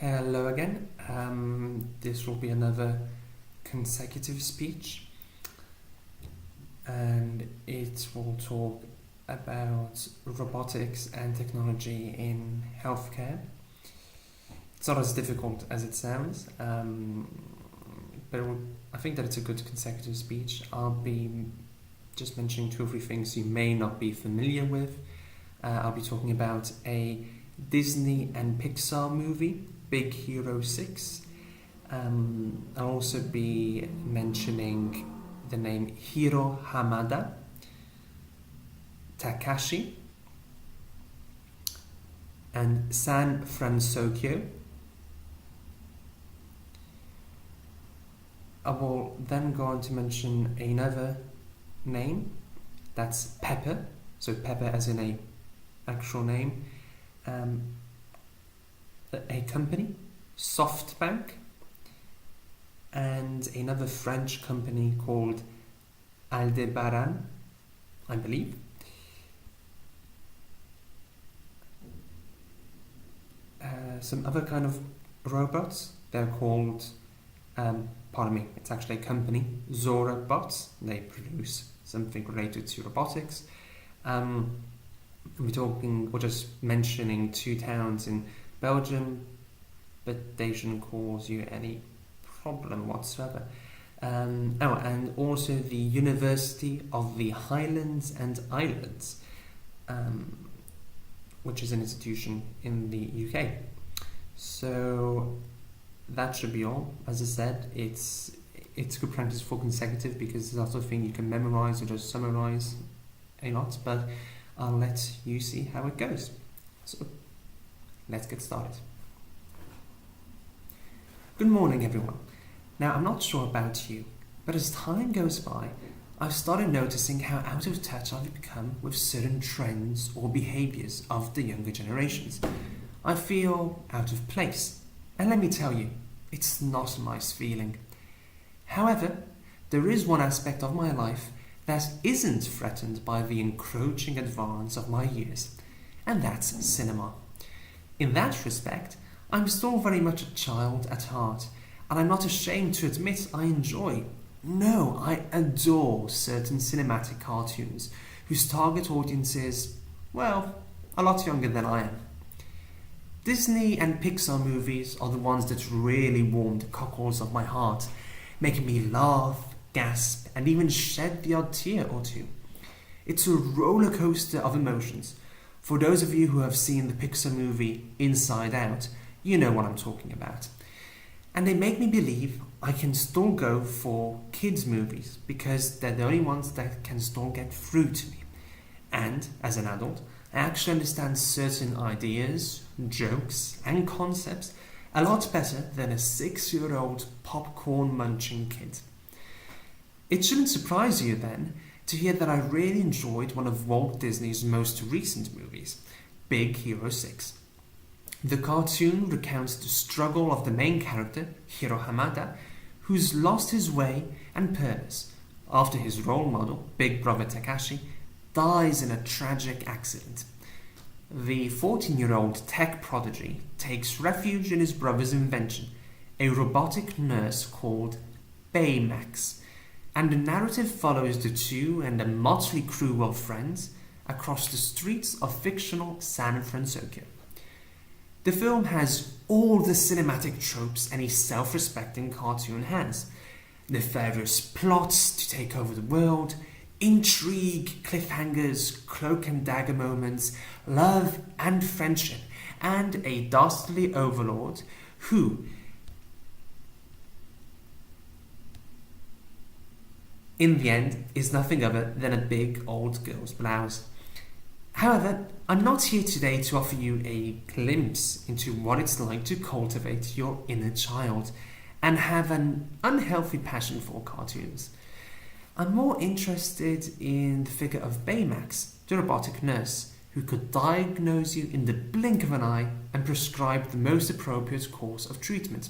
Hello again. This will be another consecutive speech, and it will talk about robotics and technology in healthcare. It's not as difficult as it sounds, but I think that it's a good consecutive speech. I'll be just mentioning 2 or 3 things you may not be familiar with. I'll be talking about a Disney and Pixar movie, Big Hero 6. I'll also be mentioning the name Hiro Hamada, Takashi, and Fransokio. I will then go on to mention another name, that's Pepper, so Pepper as in a actual name, a company, SoftBank, and another French company called Aldebaran, I believe. Some other kind of robots, they're called, it's actually a company, Zora Bots. They produce something related to robotics. We're just mentioning 2 towns in Belgium, but they shouldn't cause you any problem whatsoever. And also the University of the Highlands and Islands, which is an institution in the UK. So that should be all. As I said, it's good practice for consecutive because it's also a thing you can memorize or just summarize a lot, but I'll let you see how it goes. So let's get started. Good morning, everyone. Now, I'm not sure about you, but as time goes by, I've started noticing how out of touch I've become with certain trends or behaviours of the younger generations. I feel out of place, and let me tell you, it's not a nice feeling. However, there is one aspect of my life that isn't threatened by the encroaching advance of my years, and that's cinema. In that respect, I'm still very much a child at heart, and I'm not ashamed to admit I adore certain cinematic cartoons whose target audience is, well, a lot younger than I am. Disney and Pixar movies are the ones that really warm the cockles of my heart, making me laugh, gasp, and even shed the odd tear or 2. It's a roller coaster of emotions. For those of you who have seen the Pixar movie Inside Out, you know what I'm talking about. And they make me believe I can still go for kids' movies because they're the only ones that can still get through to me. And, as an adult, I actually understand certain ideas, jokes, and concepts a lot better than a 6-year-old popcorn-munching kid. It shouldn't surprise you, then, to hear that I really enjoyed one of Walt Disney's most recent movies, Big Hero 6. The cartoon recounts the struggle of the main character, Hiro Hamada, who's lost his way and purpose after his role model, Big Brother Takashi, dies in a tragic accident. The 14-year-old tech prodigy takes refuge in his brother's invention, a robotic nurse called Baymax, and the narrative follows the 2 and a motley crew of friends across the streets of fictional San Fransokio. The film has all the cinematic tropes any self-respecting cartoon has. Nefarious plots to take over the world, intrigue, cliffhangers, cloak and dagger moments, love and friendship, and a dastardly overlord who, in the end, is nothing other than a big old girl's blouse. However, I'm not here today to offer you a glimpse into what it's like to cultivate your inner child and have an unhealthy passion for cartoons. I'm more interested in the figure of Baymax, the robotic nurse, who could diagnose you in the blink of an eye and prescribe the most appropriate course of treatment,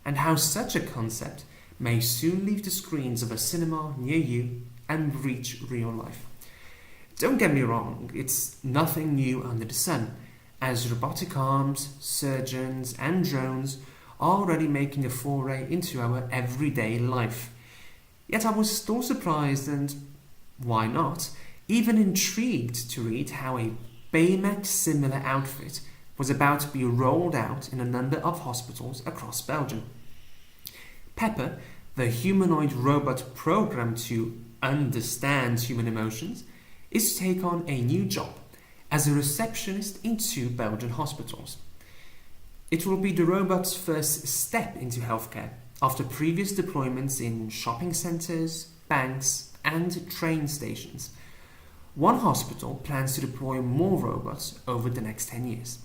and how such a concept may soon leave the screens of a cinema near you and reach real life. Don't get me wrong, it's nothing new under the sun, as robotic arms, surgeons, and drones are already making a foray into our everyday life. Yet I was still surprised and, why not, even intrigued to read how a Baymax-similar outfit was about to be rolled out in a number of hospitals across Belgium. Pepper, the humanoid robot programmed to understand human emotions, is to take on a new job as a receptionist in 2 Belgian hospitals. It will be the robot's first step into healthcare after previous deployments in shopping centres, banks, and train stations. One hospital plans to deploy more robots over the next 10 years.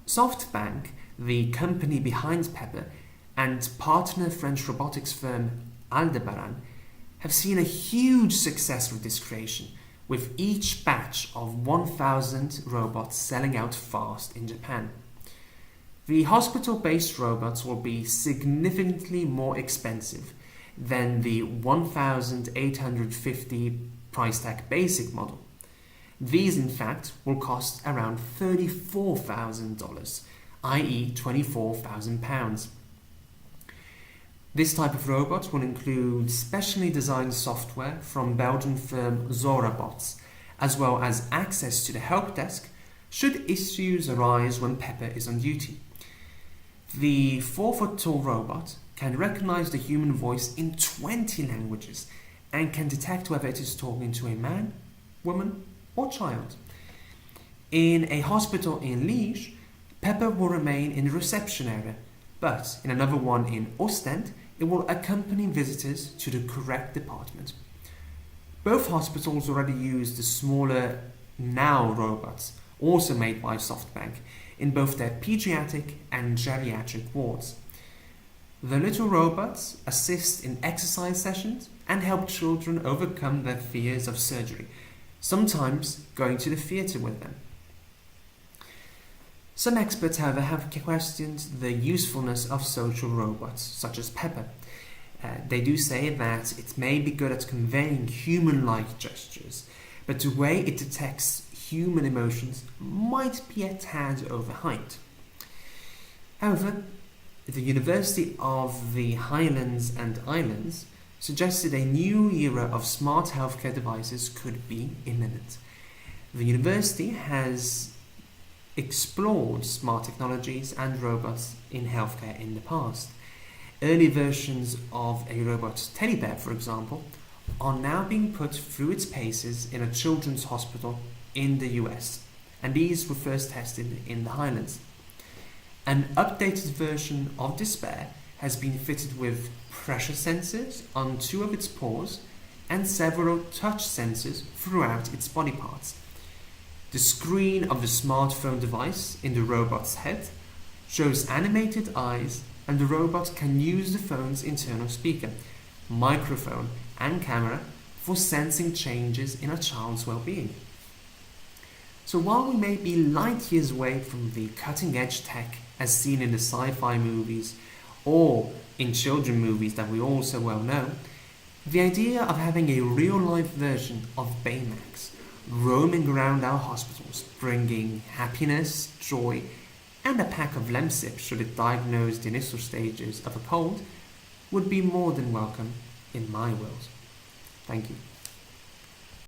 SoftBank, the company behind Pepper, and partner French robotics firm Aldebaran have seen a huge success with this creation, with each batch of 1,000 robots selling out fast in Japan. The hospital-based robots will be significantly more expensive than the 1,850 price tag basic model. These, in fact, will cost around $34,000, i.e. £24,000. This type of robot will include specially designed software from Belgian firm Zora Bots, as well as access to the help desk should issues arise when Pepper is on duty. The 4-foot-tall robot can recognize the human voice in 20 languages and can detect whether it is talking to a man, woman, or child. In a hospital in Liège, Pepper will remain in the reception area, but in another one in Ostend, it will accompany visitors to the correct department. Both hospitals already use the smaller Now robots, also made by SoftBank, in both their pediatric and geriatric wards. The little robots assist in exercise sessions and help children overcome their fears of surgery, sometimes going to the theatre with them. Some experts, however, have questioned the usefulness of social robots, such as Pepper. They do say that it may be good at conveying human-like gestures, but the way it detects human emotions might be a tad overhyped. However, the University of the Highlands and Islands suggested a new era of smart healthcare devices could be imminent. The university has explored smart technologies and robots in healthcare in the past. Early versions of a robot teddy bear, for example, are now being put through its paces in a children's hospital in the US, and these were first tested in the Highlands. An updated version of Despair has been fitted with pressure sensors on 2 of its paws and several touch sensors throughout its body parts. The screen of the smartphone device in the robot's head shows animated eyes, and the robot can use the phone's internal speaker, microphone, and camera for sensing changes in a child's well-being. So while we may be light years away from the cutting-edge tech as seen in the sci-fi movies or in children movies that we all so well know, the idea of having a real-life version of Baymax roaming around our hospitals, bringing happiness, joy, and a pack of Lemsip should it diagnose the initial stages of a cold, would be more than welcome in my world. Thank you.